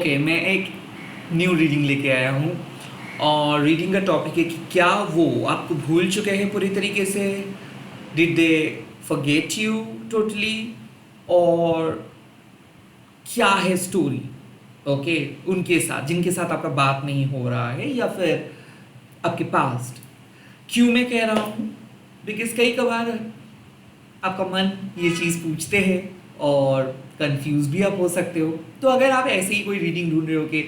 Okay, मैं एक new reading लेके आया हूँ और रीडिंग का टॉपिक है कि क्या वो आपको भूल चुके हैं पूरी तरीके से। Did they forget you totally, और क्या है स्टोरी ओके उनके साथ जिनके साथ आपका बात नहीं हो रहा है, या फिर आपके पास्ट। क्यों मैं कह रहा हूँ? बिकॉज कई कबार आपका मन ये चीज़ पूछते हैं और कंफ्यूज भी आप हो सकते हो। तो अगर आप ऐसे ही कोई रीडिंग ढूंढ रहे हो कि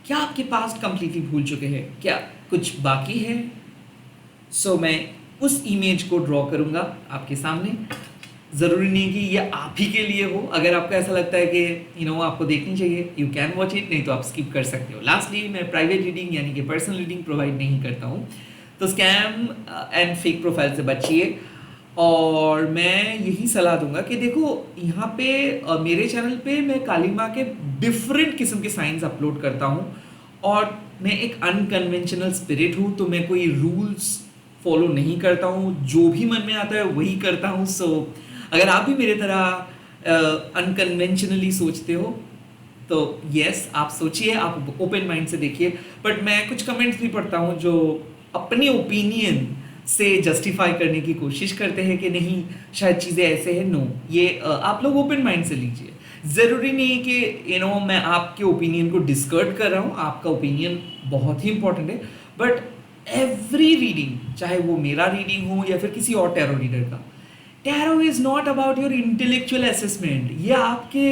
क्या आपके पास्ट कंप्लीटली भूल चुके हैं, क्या कुछ बाकी है, सो मैं उस इमेज को ड्रॉ करूंगा आपके सामने। ज़रूरी नहीं कि ये आप ही के लिए हो। अगर आपको ऐसा लगता है कि आपको देखनी चाहिए, यू कैन वॉच इट, नहीं तो आप स्किप कर सकते हो। लास्टली, मैं प्राइवेट रीडिंग यानी कि पर्सनल रीडिंग प्रोवाइड नहीं करता हूँ, तो स्कैम एंड फेक प्रोफाइल से बचिए। और मैं यही सलाह दूंगा कि देखो, यहाँ पे मेरे चैनल पे मैं काली माँ के डिफरेंट किस्म के साइंस अपलोड करता हूँ, और मैं एक अनकन्वेंशनल स्पिरिट हूँ, तो मैं कोई रूल्स फॉलो नहीं करता हूँ, जो भी मन में आता है वही करता हूँ। सो अगर आप भी मेरे तरह अनकन्वेंशनली सोचते हो तो यस, आप सोचिए, आप ओपन माइंड से देखिए। बट मैं कुछ कमेंट्स भी पढ़ता हूँ जो अपने ओपिनियन से जस्टिफाई करने की कोशिश करते हैं कि नहीं, शायद चीज़ें ऐसे हैं। नो, ये आप लोग ओपन माइंड से लीजिए। ज़रूरी नहीं है कि मैं आपके ओपिनियन को डिस्कर्ड कर रहा हूँ, आपका ओपिनियन बहुत ही इंपॉर्टेंट है। बट एवरी रीडिंग, चाहे वो मेरा रीडिंग हो या फिर किसी और टैरो रीडर का, tarot is not about your intellectual assessment. ये आपके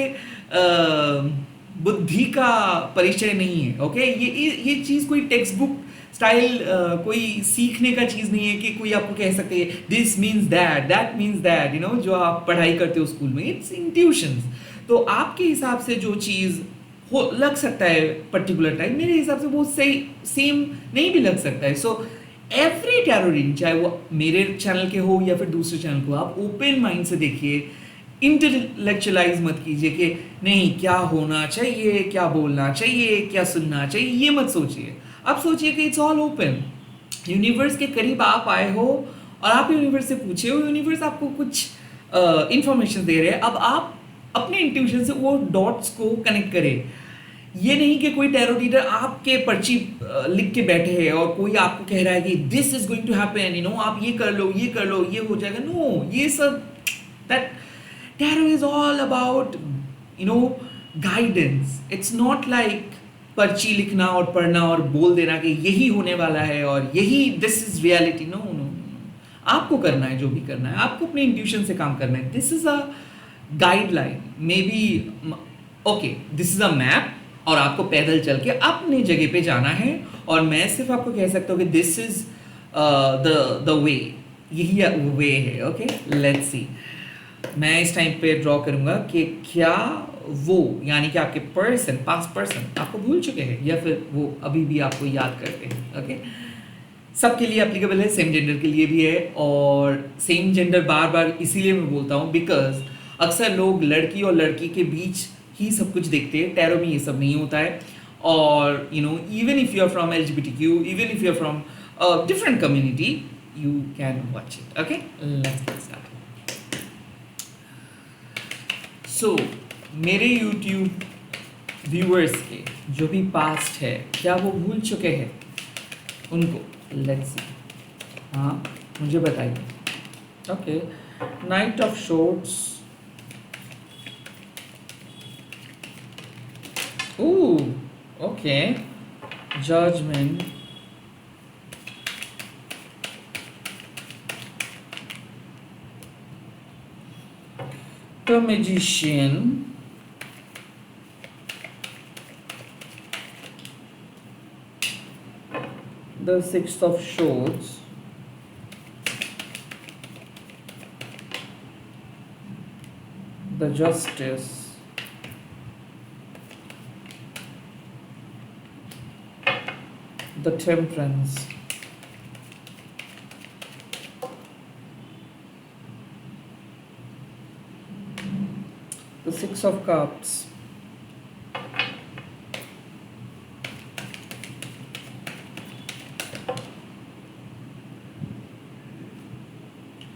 बुद्धि का परिचय नहीं है। ओके, ये चीज़ कोई टेक्स्ट बुक स्टाइल कोई सीखने का चीज़ नहीं है कि कोई आपको कह सकते हैं this means that, that means that, जो आप पढ़ाई करते हो स्कूल में। It's intuitions. तो आपके हिसाब से जो चीज़ हो लग सकता है पर्टिकुलर टाइम, मेरे हिसाब से वो सही सेम नहीं भी लग सकता है। सो एवरी टैरो रीडिंग, चाहे वो मेरे चैनल के हो या फिर दूसरे चैनल को, आप ओपन माइंड से देखिए। इंटेलेक्चुअलाइज मत कीजिए कि नहीं क्या होना चाहिए, क्या बोलना चाहिए, क्या सुनना चाहिए, ये मत सोचिए। आप सोचिए कि इट्स ऑल ओपन। यूनिवर्स के करीब आप आए हो और आप यूनिवर्स से पूछे हो, यूनिवर्स आपको कुछ इंफॉर्मेशन दे रहे हैं। अब आप अपने इंट्यूशन से वो डॉट्स को कनेक्ट करें। ये नहीं कि कोई टैरो रीडर आपके पर्ची लिख के बैठे हैं और कोई आपको कह रहा है कि this is going to happen, आप ये कर लो, ये कर लो, ये हो जाएगा। नो, ये सब that tarot is all about guidance. It's not like पर्ची लिखना और पढ़ना और बोल देना कि यही होने वाला है और यही this is reality. No no no, आपको करना है जो भी करना है, आपको अपने इंट्यूशन से काम करना है। This is a guideline, may be okay, this is a map, और आपको पैदल चल के अपनी जगह पे जाना है। और मैं सिर्फ आपको कह सकता हूँ कि दिस इज द वे, यही वे है। Okay, let's see. मैं इस टाइम पे ड्रॉ करूंगा कि क्या वो, यानी कि आपके पर्सन, पास्ट पर्सन आपको भूल चुके हैं या फिर वो अभी भी आपको याद करते हैं। ओके, सबके लिए एप्लीकेबल है, सेम जेंडर के लिए भी है। और सेम जेंडर बार बार इसीलिए मैं बोलता हूँ बिकॉज अक्सर लोग लड़की और लड़की के बीच ही सब कुछ देखते हैं। टैरो में ये सब नहीं होता है। और even if you are from LGBTQ, even if you are from different community, you can watch it. Okay, let's get started. So मेरे YouTube व्यूअर्स के जो भी पास्ट है, क्या वो भूल चुके हैं उनको? Let's see. हाँ, मुझे बताइए। Okay, knight of swords, okay, judgement, the magician, the Six of Swords, the Justice, the Temperance, the Six of Cups,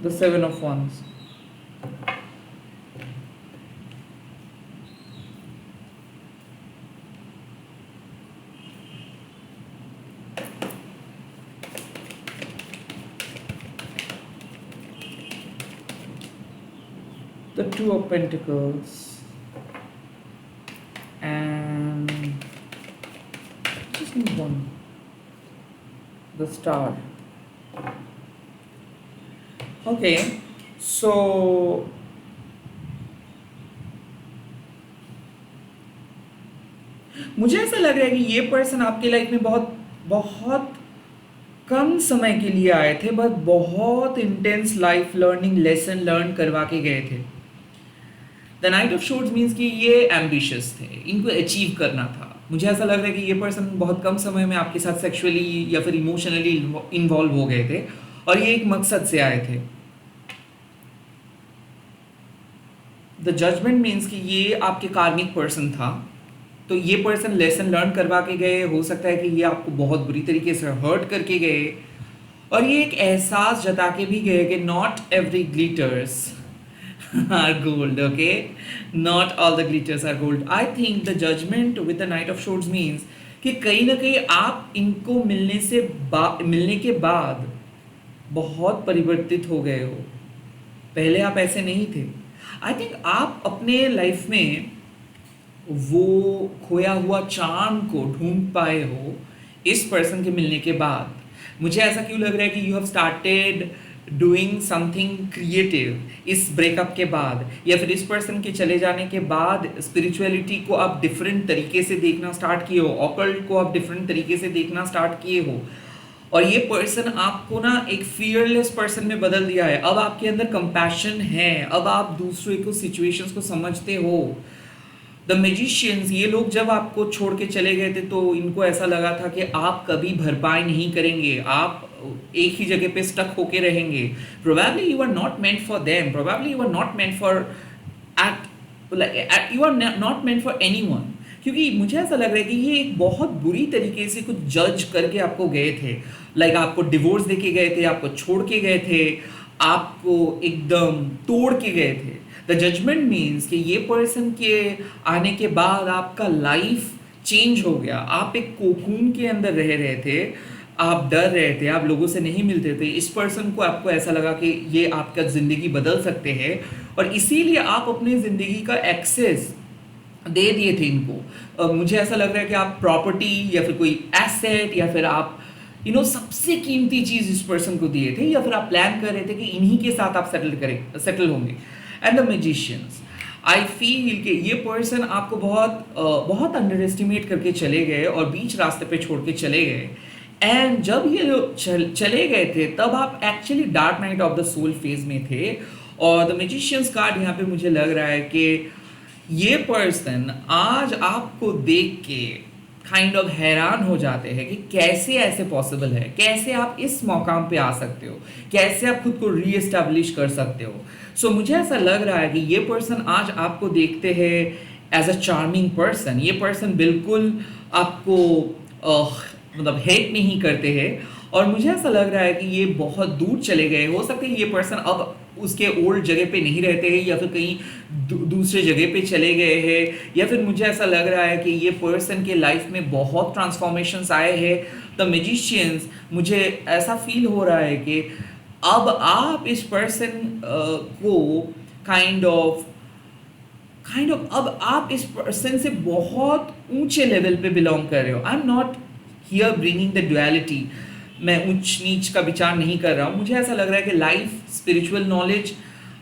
the Seven of Wands. the Two of Pentacles, and just need one, the Star. Okay, so मुझे ऐसा लग रहा है कि ये person आपके life में बहुत बहुत कम समय के लिए आए थे, बट बहुत intense life learning lesson learn करवा के गए थे। The knight of swords means कि ये एम्बिशियस थे, इनको अचीव करना था। मुझे ऐसा लग रहा है कि ये पर्सन बहुत कम समय में आपके साथ सेक्सुअली या फिर इमोशनली इन्वॉल्व हो गए थे और ये एक मकसद से आए थे। द जजमेंट मीन्स कि ये आपके कार्मिक पर्सन था, तो ये पर्सन लेसन लर्न करवा के गए। हो सकता है कि ये आपको बहुत बुरी तरीके से हर्ट करके गए और ये एक एहसास जता के भी गए कि not every glitters are gold, okay, not all the glitters are gold. I think the judgement with the knight of swords means कि कहीं ना कहीं आप इनको मिलने के बाद बहुत परिवर्तित हो गए हो। पहले आप ऐसे नहीं थे। आई थिंक आप अपने लाइफ में वो खोया हुआ चार्म को ढूंढ पाए हो इस पर्सन के मिलने के बाद। मुझे ऐसा क्यों लग रहा है कि you have started doing something creative इस ब्रेकअप के बाद, या फिर इस पर्सन के चले जाने के बाद स्पिरिचुअलिटी को आप डिफरेंट तरीके से देखना स्टार्ट किए हो, ऑकल्ट को आप डिफरेंट तरीके से देखना स्टार्ट किए हो और ये पर्सन आपको ना एक फियरलेस पर्सन में बदल दिया है। अब आपके अंदर कंपैशन है, अब आप दूसरे को सिचुएशंस को समझते हो। द मैजिशियंस, ये लोग जब आपको छोड़ के चले गए थे तो इनको ऐसा लगा था कि आप कभी भरपाई नहीं करेंगे, आप एक ही जगह पे स्टक होके रहेंगे। Probably you are not meant for them, probably you are not meant for you are not meant for anyone. क्योंकि मुझे ऐसा लग रहा है कि ये एक बहुत बुरी तरीके से कुछ जज करके आपको गए थे। लाइक आपको डिवोर्स दे के गए थे, आपको छोड़ के गए थे, आपको एकदम तोड़ के गए थे। द जजमेंट मीन्स कि ये पर्सन के आने के बाद आपका लाइफ चेंज हो गया। आप एक कोकून के अंदर रह रहे थे, आप डर रहे थे, आप लोगों से नहीं मिलते थे। इस पर्सन को आपको ऐसा लगा कि ये आपका ज़िंदगी बदल सकते हैं और इसीलिए आप अपनी ज़िंदगी का एक्सेस दे दिए थे इनको। मुझे ऐसा लग रहा है कि आप प्रॉपर्टी या फिर कोई एसेट या फिर आप सबसे कीमती चीज़ इस पर्सन को दिए थे, या फिर आप प्लान कर रहे थे कि इन्हीं के साथ आप सेटल होंगे। And the magicians, I feel कि ये पर्सन आपको बहुत अंडर एस्टिमेट करके चले गए और बीच रास्ते पे छोड़ के चले गए। एंड जब ये लोग चले गए थे तब आप actually dark night of the soul phase में थे। और द मैजिशियंस कार्ड यहाँ पे मुझे लग रहा है कि ये पर्सन आज आपको देख के काइंड ऑफ हैरान हो जाते हैं कि कैसे ऐसे पॉसिबल है, कैसे आप इस मौकाम पे आ सकते हो, कैसे आप खुद को रीएस्टैब्लिश कर सकते हो। सो मुझे ऐसा लग रहा है कि ये पर्सन आज आपको देखते हैं एज अ चार्मिंग पर्सन। ये पर्सन बिल्कुल आपको मतलब हेट नहीं करते हैं और मुझे ऐसा लग रहा है कि ये बहुत दूर चले गए। हो सकता है ये पर्सन अब उसके ओल्ड जगह पे नहीं रहते हैं या फिर कहीं दूसरे जगह पे चले गए हैं, या फिर मुझे ऐसा लग रहा है कि ये पर्सन के लाइफ में बहुत ट्रांसफॉर्मेशंस आए हैं। द मैजिशियंस, मुझे ऐसा फील हो रहा है कि अब आप इस पर्सन को काइंड ऑफ अब आप इस पर्सन से बहुत ऊंचे लेवल पे बिलोंग कर रहे हो। I am not here bringing the duality, मैं ऊंच नीच का विचार नहीं कर रहा हूँ। मुझे ऐसा लग रहा है कि लाइफ, स्पिरिचुअल नॉलेज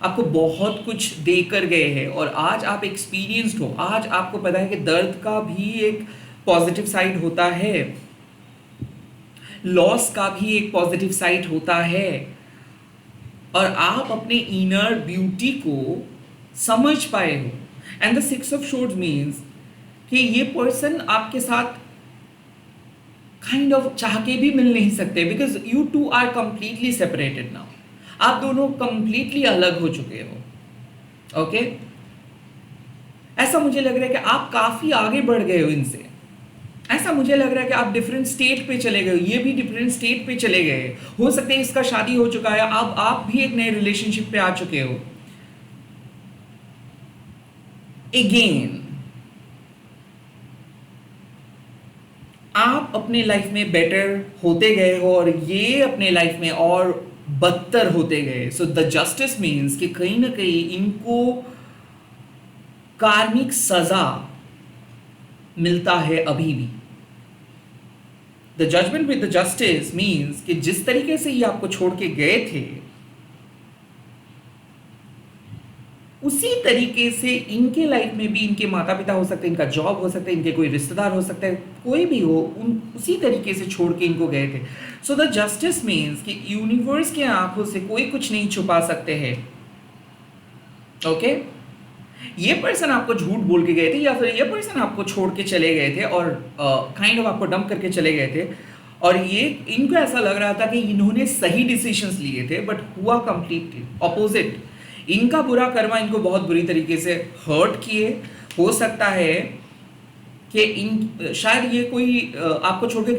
आपको बहुत कुछ दे कर गए हैं और आज आप एक्सपीरियंस्ड हो। आज आपको पता है कि दर्द का भी एक पॉजिटिव साइड होता है, लॉस का भी एक पॉजिटिव साइड होता है और आप अपने इनर ब्यूटी को समझ पाए हो। And the six of swords means कि ये पर्सन आपके साथ काइंड ऑफ चाह के भी मिल नहीं सकते, because you two are completely separated now. आप दोनों कंप्लीटली अलग हो चुके हो। ओके, ऐसा मुझे लग रहा है कि आप काफी आगे बढ़ गए हो इनसे। ऐसा मुझे लग रहा है कि आप डिफरेंट स्टेट पे चले गए हो, ये भी डिफरेंट स्टेट पे चले गए। हो सकता है इसका शादी हो चुका है, अब आप भी एक नए रिलेशनशिप पे आ चुके हो। अगेन आप अपने लाइफ में बेटर होते गए हो और ये अपने लाइफ में और बदतर होते गए. सो द जस्टिस मीन्स कि कहीं ना कहीं इनको कार्मिक सजा मिलता है अभी भी. The judgement with the justice means कि जिस तरीके से ये आपको छोड़ के गए थे उसी तरीके से इनके लाइफ में भी इनके माता पिता हो सकते हैं, इनका जॉब हो सकता है, इनके कोई रिश्तेदार हो सकता है, कोई भी हो, उसी तरीके से छोड़ के इनको गए थे. सो द जस्टिस मीन्स कि यूनिवर्स के आंखों से कोई कुछ नहीं छुपा सकते हैं. ओके ये पर्सन आपको झूठ बोल के गए थे या फिर ये पर्सन आपको छोड़ के चले गए थे और काइंड ऑफ आपको डंप करके चले गए थे, और ये इनको ऐसा लग रहा था कि इन्होंने सही डिसीजंस लिए थे, बट हुआ कंप्लीट ऑपोजिट. इनका बुरा कर्मा इनको बहुत बुरी तरीके से हर्ट किए. हो सकता है कि इन शायद ये कोई आपको छोड़ के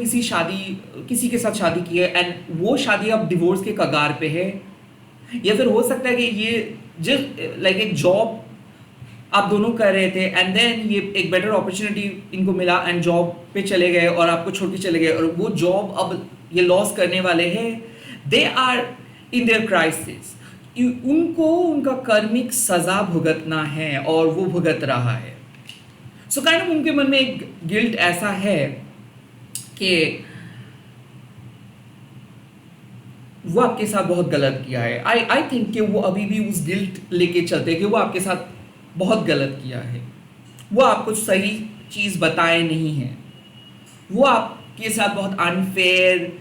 किसी के साथ शादी की है एंड वो शादी अब डिवोर्स के कगार पे है, या फिर हो सकता है कि ये लाइक एक जॉब आप दोनों कर रहे थे एंड देन ये एक बेटर अपॉर्चुनिटी इनको मिला एंड जॉब पे चले गए और आपको छोड़ के चले गए, और वो जॉब अब ये लॉस करने वाले हैं. They are in their crisis. उनको उनका कर्मिक सजा भुगतना है और वो भुगत रहा है. सो काइंड ऑफ उनके मन में एक गिल्ट ऐसा है कि वो आपके साथ बहुत गलत किया है. आई थिंक कि वो अभी भी उस गिल्ट लेके चलते हैं कि वो आपके साथ बहुत गलत किया है. वो आपको सही चीज़ बताए नहीं है, वो आपके साथ बहुत अनफेयर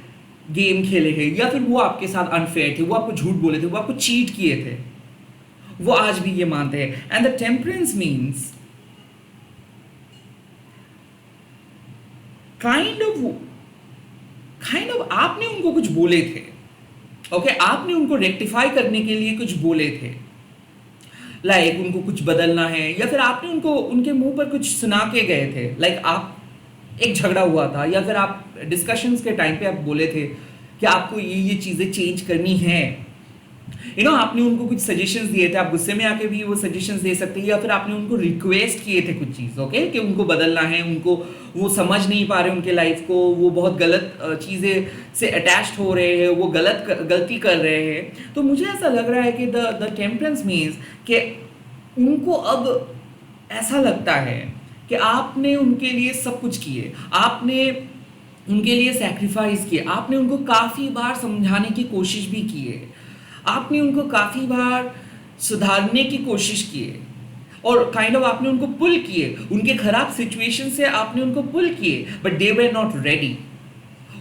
गेम खेले हैं, या फिर वो आपके साथ अनफेयर थे, वो आपको झूठ बोले थे, वो आपको चीट किए थे. वो आज भी ये मानते हैं. And the temperance means kind of आपने उनको कुछ बोले थे. ओके आपने उनको रेक्टिफाई करने के लिए कुछ बोले थे, लाइक उनको कुछ बदलना है, या फिर आपने उनको उनके मुंह पर कुछ सुना के गए थे. लाइक आप एक झगड़ा हुआ था या फिर आप डिस्कशंस के टाइम पे आप बोले थे कि आपको ये चीज़ें चेंज करनी है. आपने उनको कुछ सजेशंस दिए थे, आप गुस्से में आके भी वो सजेशंस दे सकते हैं, या फिर आपने उनको रिक्वेस्ट किए थे कुछ चीज़, ओके कि उनको बदलना है, उनको वो समझ नहीं पा रहे उनके लाइफ को, वो बहुत गलत चीज़ें से अटैच्ड हो रहे हैं, वो गलती कर रहे हैं. तो मुझे ऐसा लग रहा है कि द टेम्परेंस मीन्स कि उनको अब ऐसा लगता है कि आपने उनके लिए सब कुछ किए, आपने उनके लिए सैक्रिफाइस किए, आपने उनको काफ़ी बार समझाने की कोशिश भी की है, आपने उनको काफ़ी बार सुधारने की कोशिश की है, और काइंड ऑफ आपने उनको पुल किए, उनके खराब सिचुएशन से आपने उनको पुल किए, but they were not ready.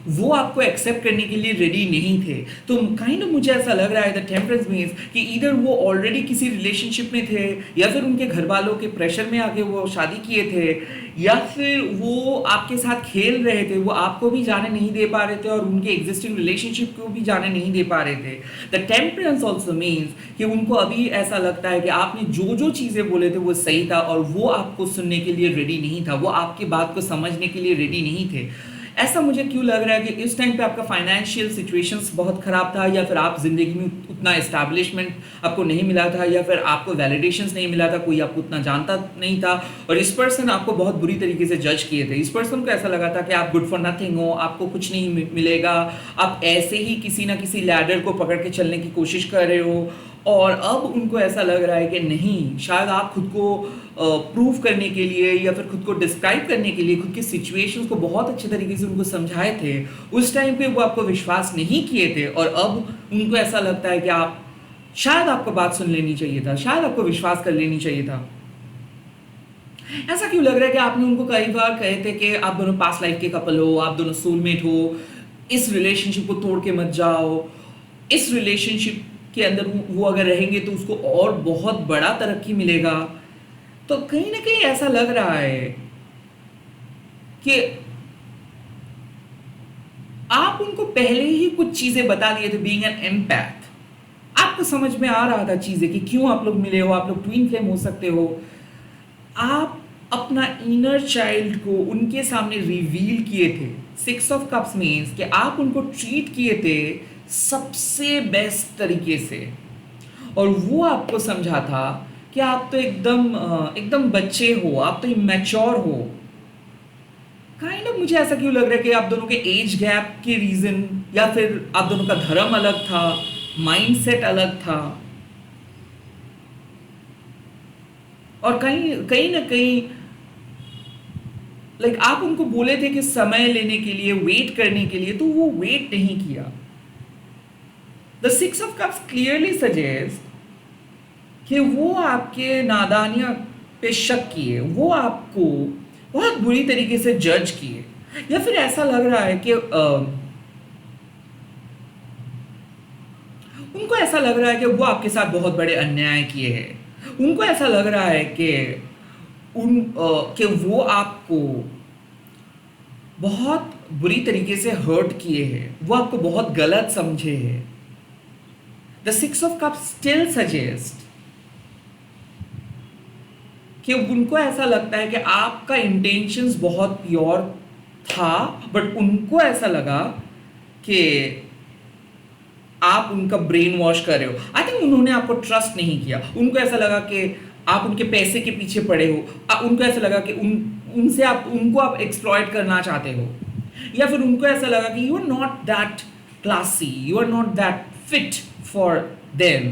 वो आपको एक्सेप्ट करने के लिए रेडी नहीं थे. तो काइंड ऑफ मुझे ऐसा लग रहा है द टेम्परेंस मीन्स कि इधर वो ऑलरेडी किसी रिलेशनशिप में थे, या फिर उनके घर वालों के प्रेशर में आके वो शादी किए थे, या फिर वो आपके साथ खेल रहे थे, वो आपको भी जाने नहीं दे पा रहे थे और उनके एग्जिस्टिंग रिलेशनशिप को भी जाने नहीं दे पा रहे थे. द टेम्परेंस ऑल्सो मीन्स कि उनको अभी ऐसा लगता है कि आपने जो चीज़ें बोले थे वो सही था, और वो आपको सुनने के लिए रेडी नहीं था, वो आपकी बात को समझने के लिए रेडी नहीं थे. ऐसा मुझे क्यों लग रहा है कि इस टाइम पे आपका फाइनेंशियल सिचुएशंस बहुत ख़राब था, या फिर आप ज़िंदगी में उतना एस्टैब्लिशमेंट आपको नहीं मिला था, या फिर आपको वैलिडेशंस नहीं मिला था, कोई आपको उतना जानता नहीं था, और इस पर्सन आपको बहुत बुरी तरीके से जज किए थे. इस पर्सन को ऐसा लगा था कि आप गुड फॉर नथिंग हो, आपको कुछ नहीं मिलेगा, आप ऐसे ही किसी ना किसी लैडर को पकड़ के चलने की कोशिश कर रहे हो. और अब उनको ऐसा लग रहा है कि नहीं, शायद आप खुद को प्रूव करने के लिए या फिर खुद को डिस्क्राइब करने के लिए खुद की सिचुएशंस को बहुत अच्छे तरीके से उनको समझाए थे. उस टाइम पे वो आपको विश्वास नहीं किए थे, और अब उनको ऐसा लगता है कि आप शायद आपको बात सुन लेनी चाहिए था, शायद आपको विश्वास कर लेनी चाहिए था. ऐसा क्यों लग रहा है कि आपने उनको कई बार कहे थे कि आप दोनों पास्ट लाइफ के कपल हो, आप दोनों सोलमेट हो, इस रिलेशनशिप को तोड़ के मत जाओ, इस रिलेशनशिप के अंदर वो अगर रहेंगे तो उसको और बहुत बड़ा तरक्की मिलेगा. तो कहीं ना कहीं ऐसा लग रहा है कि आप उनको पहले ही कुछ चीजें बता दिए थे. बीइंग एन एम्पैथ, आपको समझ में आ रहा था चीजें कि क्यों आप लोग मिले हो, आप लोग ट्विन फ्लेम हो सकते हो. आप अपना इनर चाइल्ड को उनके सामने रिवील किए थे. 6 ऑफ कप्स मीन्स कि आप उनको ट्रीट किए थे सबसे बेस्ट तरीके से, और वो आपको समझा था कि आप तो एकदम बच्चे हो, आप तो इमैच्योर हो. काइंड ऑफ मुझे ऐसा क्यों लग रहा है कि आप दोनों के एज गैप के रीज़न, या फिर आप दोनों का धर्म अलग था, माइंडसेट अलग था, और कहीं कहीं ना कहीं आप उनको बोले थे कि समय लेने के लिए, वेट करने के लिए, तो वो वेट नहीं किया। The six of cups clearly suggest कि वो आपके नादानिया पे शक किए, वो आपको बहुत बुरी तरीके से जज किए, या फिर ऐसा लग रहा है कि उनको ऐसा लग रहा है कि वो आपके साथ बहुत बड़े अन्याय किए हैं। उनको ऐसा लग रहा है कि कि वो आपको बहुत बुरी तरीके से हर्ट किए हैं, वो आपको बहुत गलत समझे हैं। The six of cups still suggest कि उनको ऐसा लगता है कि आपका इंटेंशंस बहुत प्योर था, बट उनको ऐसा लगा कि आप उनका ब्रेन वॉश कर रहे हो। आई थिंक उन्होंने आपको ट्रस्ट नहीं किया। उनको ऐसा लगा कि आप उनके पैसे के पीछे पड़े हो। उनको ऐसा लगा कि उनको आप एक्सप्लॉइट करना चाहते हो, या फिर उनको ऐसा लगा कि you are not that classy, you are not that fit for them.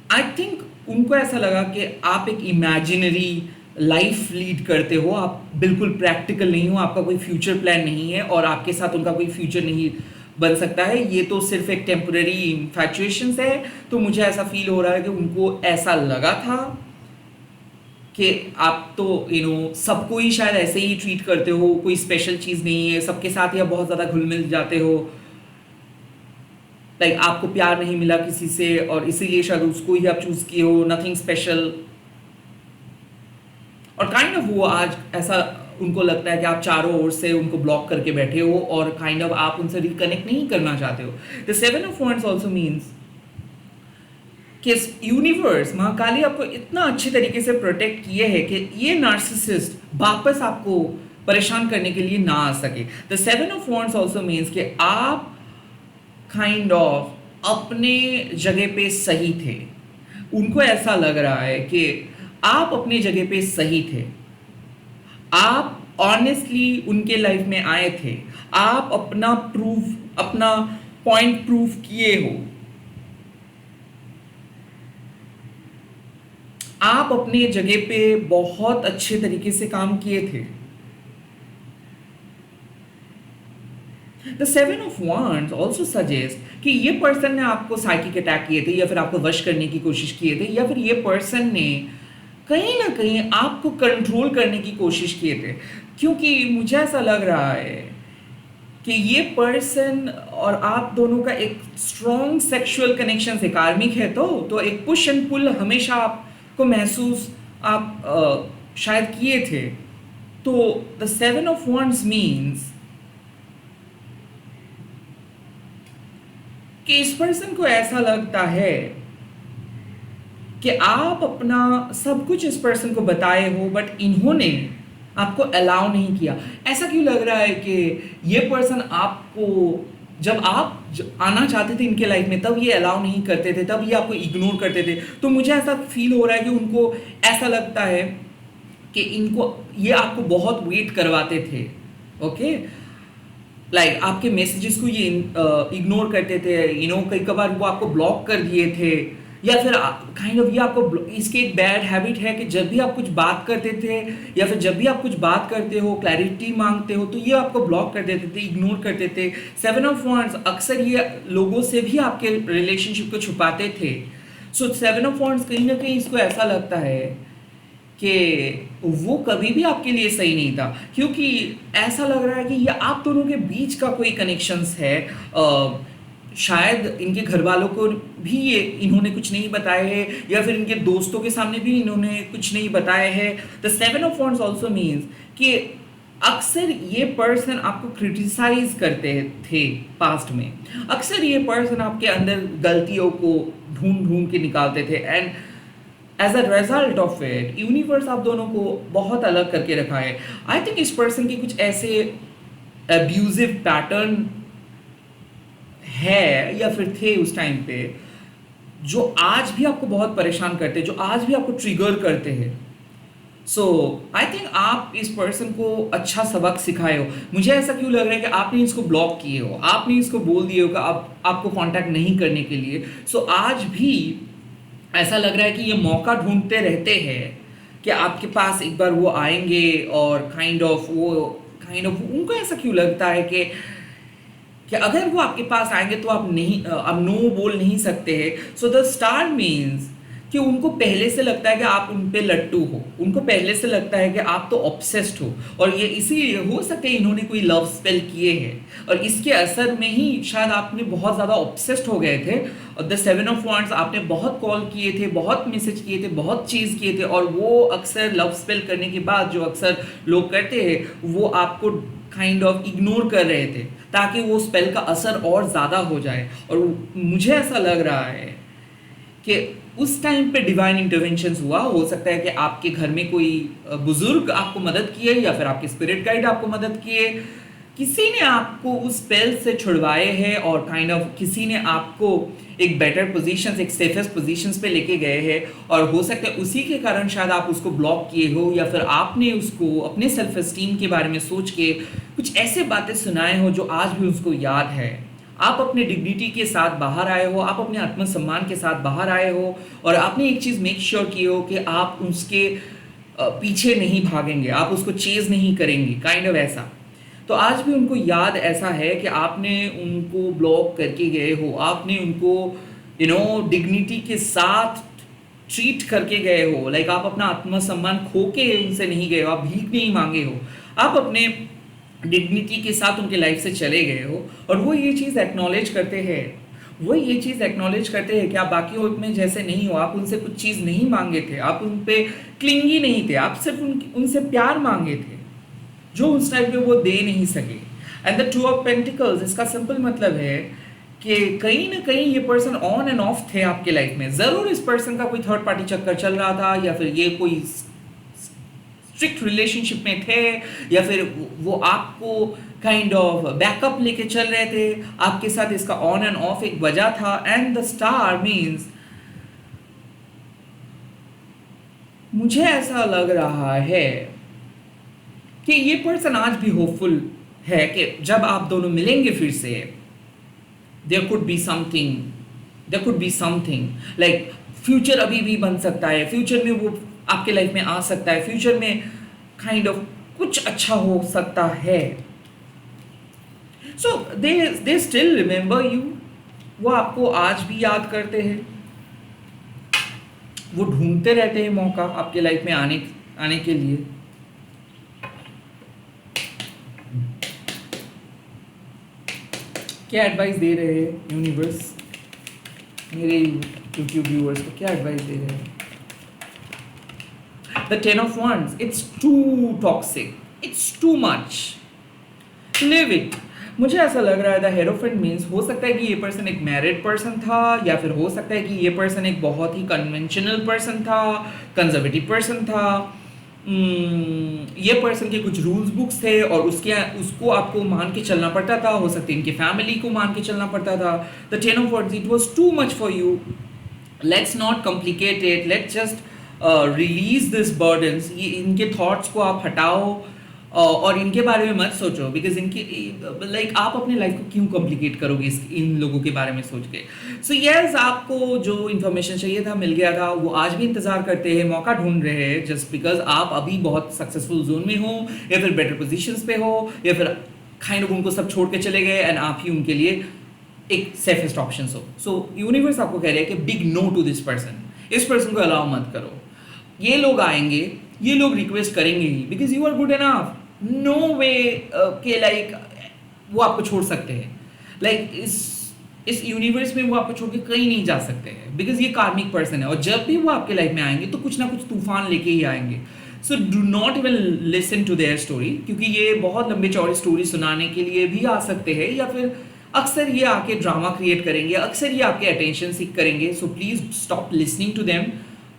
I think उनको ऐसा लगा कि आप एक इमेजिनरी लाइफ लीड करते हो, आप बिल्कुल प्रैक्टिकल नहीं हो, आपका कोई फ्यूचर प्लान नहीं है, और आपके साथ उनका कोई फ्यूचर नहीं बन सकता है। ये तो सिर्फ एक टेम्पररी इन्फैचुएशंस है। तो मुझे ऐसा फील हो रहा है कि उनको ऐसा लगा था कि आप तो सबको ही शायद ऐसे ही ट्रीट करते हो, कोई स्पेशल चीज़ नहीं है, सबके साथ ही आप बहुत ज़्यादा घुल मिल जाते हो। आपको प्यार नहीं मिला किसी से, और इसीलिए शायद उसको ही आप चूज किए हो, नथिंग स्पेशल। और काइंड ऑफ वो आज ऐसा उनको लगता है कि आप चारों ओर से उनको ब्लॉक करके बैठे हो, और काइंड ऑफ आप उनसे रिकनेक्ट नहीं करना चाहते हो। The seven of wands also means कि यूनिवर्स, महाकाली आपको इतना अच्छे तरीके से प्रोटेक्ट किए है कि ये नार्सिसिस्ट वापस आपको परेशान करने के लिए ना आ सके। The seven of wands also means कि आप काइंड ऑफ अपने जगह पे सही थे। उनको ऐसा लग रहा है कि आप अपने जगह पे सही थे, आप ऑनेस्टली उनके लाइफ में आए थे, आप अपना पॉइंट प्रूव किए हो, आप अपने जगह पे बहुत अच्छे तरीके से काम किए थे। The seven of wands also suggest कि ये पर्सन ने आपको साइकिक अटैक किए थे, या फिर आपको वश करने की कोशिश किए थे, या फिर ये पर्सन ने कहीं ना कहीं आपको कंट्रोल करने की कोशिश किए थे। क्योंकि मुझे ऐसा लग रहा है कि ये पर्सन और आप दोनों का एक स्ट्रॉन्ग सेक्सुअल कनेक्शन है, कार्मिक है, तो एक पुश एंड पुल हमेशा आपको महसूस आप शायद किए थे। तो the seven of wands means कि इस पर्सन को ऐसा लगता है कि आप अपना सब कुछ इस पर्सन को बताए हो, बट इन्होंने आपको अलाउ नहीं किया। ऐसा क्यों लग रहा है कि ये पर्सन आपको जब आप आना चाहते थे इनके लाइफ में, तब ये अलाउ नहीं करते थे, तब ये आपको इग्नोर करते थे। तो मुझे ऐसा फील हो रहा है कि उनको ऐसा लगता है कि ये आपको बहुत वेट करवाते थे। ओके, आपके मैसेजेस को ये इग्नोर करते थे, कई कबार वो आपको ब्लॉक कर दिए थे, या फिर काइंड ऑफ ये आपको इसकी एक बैड हैबिट है कि जब भी आप कुछ बात करते थे, या फिर जब भी आप कुछ बात करते हो, क्लैरिटी मांगते हो, तो ये आपको ब्लॉक कर देते थे, इग्नोर करते थे। सेवन ऑफ वॉन्ड्स अक्सर ये लोगों से भी आपके रिलेशनशिप को छुपाते थे। सो सेवन ऑफ वॉन्ड्स कहीं ना कहीं इसको ऐसा लगता है कि वो कभी भी आपके लिए सही नहीं था, क्योंकि ऐसा लग रहा है कि ये आप दोनों के बीच का कोई कनेक्शंस है। शायद इनके घर वालों को भी ये इन्होंने कुछ नहीं बताया है, या फिर इनके दोस्तों के सामने भी इन्होंने कुछ नहीं बताया है। The seven of wands also means कि अक्सर ये पर्सन आपको क्रिटिसाइज करते थे पास्ट में। अक्सर ये पर्सन आपके अंदर गलतियों को ढूंढ ढूंढ के निकालते थे, and as a result of it universe आप दोनों को बहुत अलग करके रखा है। आई थिंक इस पर्सन के कुछ ऐसे अब्यूजिव पैटर्न है, या फिर थे उस टाइम पे, जो आज भी आपको बहुत परेशान करते हैं, जो आज भी आपको ट्रिगर करते हैं। सो आई थिंक आप इस पर्सन को अच्छा सबक सिखाए हो। मुझे ऐसा क्यों लग रहा है कि आपने इसको ब्लॉक किए हो, आपने इसको बोल दिए हो कि आपको कांटेक्ट नहीं करने के लिए। सो आज भी ऐसा लग रहा है कि ये मौका ढूंढते रहते हैं कि आपके पास एक बार वो आएंगे, और काइंड ऑफ उनको ऐसा क्यों लगता है कि अगर वो आपके पास आएंगे तो आप नो बोल नहीं सकते हैं। सो द स्टार मीन्स कि उनको पहले से लगता है कि आप उन पे लट्टू हो, उनको पहले से लगता है कि आप तो ऑब्सेस्ड हो, और ये इसीलिए हो सकता है इन्होंने कोई लव स्पेल किए हैं और इसके असर में ही शायद आपने बहुत ज़्यादा ऑब्सेस्ड हो गए थे। और द 7 ऑफ वांड्स, आपने बहुत कॉल किए थे, बहुत मैसेज किए थे, बहुत चीज़ किए थे, और वो अक्सर लव स्पेल करने के बाद जो अक्सर लोग करते हैं वो आपको काइंड ऑफ इग्नोर कर रहे थे ताकि वो स्पेल का असर और ज़्यादा हो जाए। और मुझे ऐसा लग रहा है कि उस टाइम पे डिवाइन इंटरवेंशन हुआ। हो सकता है कि आपके घर में कोई बुजुर्ग आपको मदद किए, या फिर आपके स्पिरिट गाइड आपको मदद किए, किसी ने आपको उस स्पेल से छुड़वाए हैं, और काइंड ऑफ किसी ने आपको एक बेटर पोजीशन, एक सेफेस्ट पोजीशंस पे लेके गए हैं। और हो सकता है उसी के कारण शायद आप उसको ब्लॉक किए हो, या फिर आपने उसको अपने सेल्फ एस्टीम के बारे में सोच के कुछ ऐसे बातें सुनाए हो जो आज भी उसको याद है। आप अपने डिग्निटी के साथ बाहर आए हो, आप अपने आत्मसम्मान के साथ बाहर आए हो, और आपने एक चीज़ मेक श्योर की हो कि आप उसके पीछे नहीं भागेंगे, आप उसको चेज नहीं करेंगे, काइंड ऑफ ऐसा। तो आज भी उनको याद ऐसा है कि आपने उनको ब्लॉक करके गए हो, आपने उनको डिग्निटी के साथ ट्रीट करके गए हो। लाइक आप अपना आत्मसम्मान खो के उनसे नहीं गए हो, आप भीख नहीं मांगे हो, आप अपने डिग्निटी के साथ उनके लाइफ से चले गए हो। और वो ये चीज़ एक्नॉलेज करते हैं, वो ये चीज़ एक्नॉलेज करते हैं कि आप बाकियों में जैसे नहीं हो, आप उनसे कुछ चीज़ नहीं मांगे थे, आप उन पे क्लिंगी नहीं थे, आप सिर्फ उनसे प्यार मांगे थे जो उस टाइम पे वो दे नहीं सके। एंड द 2 ऑफ पेंटिकल्स, इसका सिंपल मतलब है कि कहीं ना कहीं ये पर्सन ऑन एंड ऑफ थे आपके लाइफ में। ज़रूर इस पर्सन का कोई थर्ड पार्टी चक्कर चल रहा था, या फिर ये कोई स्ट्रिक्ट रिलेशनशिप में थे, या फिर वो आपको काइंड ऑफ बैकअप लेके चल रहे थे आपके साथ। इसका ऑन एंड ऑफ एक वजह था। एंड द स्टार मीन्स, मुझे ऐसा लग रहा है कि ये पर्सन आज भी होपफुल है कि जब आप दोनों मिलेंगे फिर से, there could be something like future अभी भी बन सकता है, फ्यूचर में वो आपके लाइफ में आ सकता है, फ्यूचर में काइंड ऑफ कुछ अच्छा हो सकता है। सो दे स्टिल रिमेंबर यू, वो आपको आज भी याद करते हैं, वो ढूंढते रहते हैं मौका आपके लाइफ में आने के लिए। क्या एडवाइस दे रहे हैं यूनिवर्स मेरे यूट्यूब व्यूअर्स को, क्या एडवाइस दे रहे हैं? The 10 of Wands, it's too toxic, it's too much, live it। मुझे ऐसा लग रहा है द हेरोफेंट मीन्स, हो सकता है कि ये पर्सन एक मैरिड पर्सन था, या फिर हो सकता है कि ये पर्सन एक बहुत ही कन्वेंशनल पर्सन था, कंजर्वेटिव पर्सन था। ये पर्सन के कुछ रूल्स बुक्स थे और उसको आपको मान के चलना पड़ता था। हो सकता है इनके फैमिली को मान के चलना पड़ता था। The 10 of Wands, it was too much for you. Let's not complicate it, let's just release this burdens. ये इनके थॉट्स को आप हटाओ और इनके बारे में मत सोचो, बिकॉज इनकी लाइक आप अपने लाइफ को क्यों कॉम्प्लिकेट करोगे इन लोगों के बारे में सोच के। सो यस, आपको जो इन्फॉर्मेशन चाहिए था मिल गया था। वो आज भी इंतजार करते हैं, मौका ढूंढ रहे हैं, जस्ट बिकॉज आप अभी बहुत सक्सेसफुल जोन में हो, या फिर बेटर पोजिशंस पे हो, या फिर काइंड ऑफ उनको सब छोड़ के चले गए एंड आप ही उनके लिए एक सेफेस्ट ऑप्शन हो। सो यूनिवर्स आपको कह रहे हैं कि big no to this person, इस पर्सन को अलाउ मत करो। ये लोग आएंगे, ये लोग रिक्वेस्ट करेंगे ही, because you are good enough. No way के लाइक वो आपको छोड़ सकते हैं। लाइक इस यूनिवर्स में वो आपको छोड़ के कहीं नहीं जा सकते हैं, बिकॉज ये कार्मिक पर्सन है, और जब भी वो आपके लाइफ में आएंगे तो कुछ ना कुछ तूफान लेके ही आएंगे। So do not even listen to their story, क्योंकि ये बहुत लंबे चौड़े स्टोरी सुनाने के लिए भी आ सकते हैं, या फिर अक्सर ये आके ड्रामा क्रिएट करेंगे, अक्सर ये आपके अटेंशन सीख करेंगे। So please stop listening to them,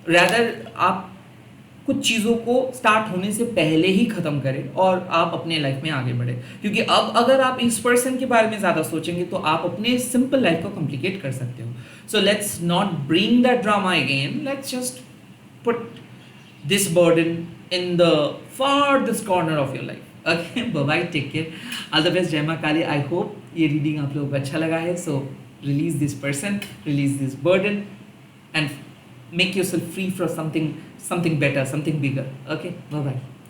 rather आप कुछ चीज़ों को स्टार्ट होने से पहले ही ख़त्म करें और आप अपने लाइफ में आगे बढ़े। क्योंकि अब अगर आप इस पर्सन के बारे में ज़्यादा सोचेंगे तो आप अपने सिंपल लाइफ को कॉम्प्लिकेट कर सकते हो। So let's not bring that drama again, let's just put this burden in the farthest corner of your life. Okay, bye bye, take care, all the best, जय माँ काली. I hope ये reading आप लोगों को अच्छा लगा है. So release this person, release this burden, and make yourself free for something better, something bigger. Okay, bye bye.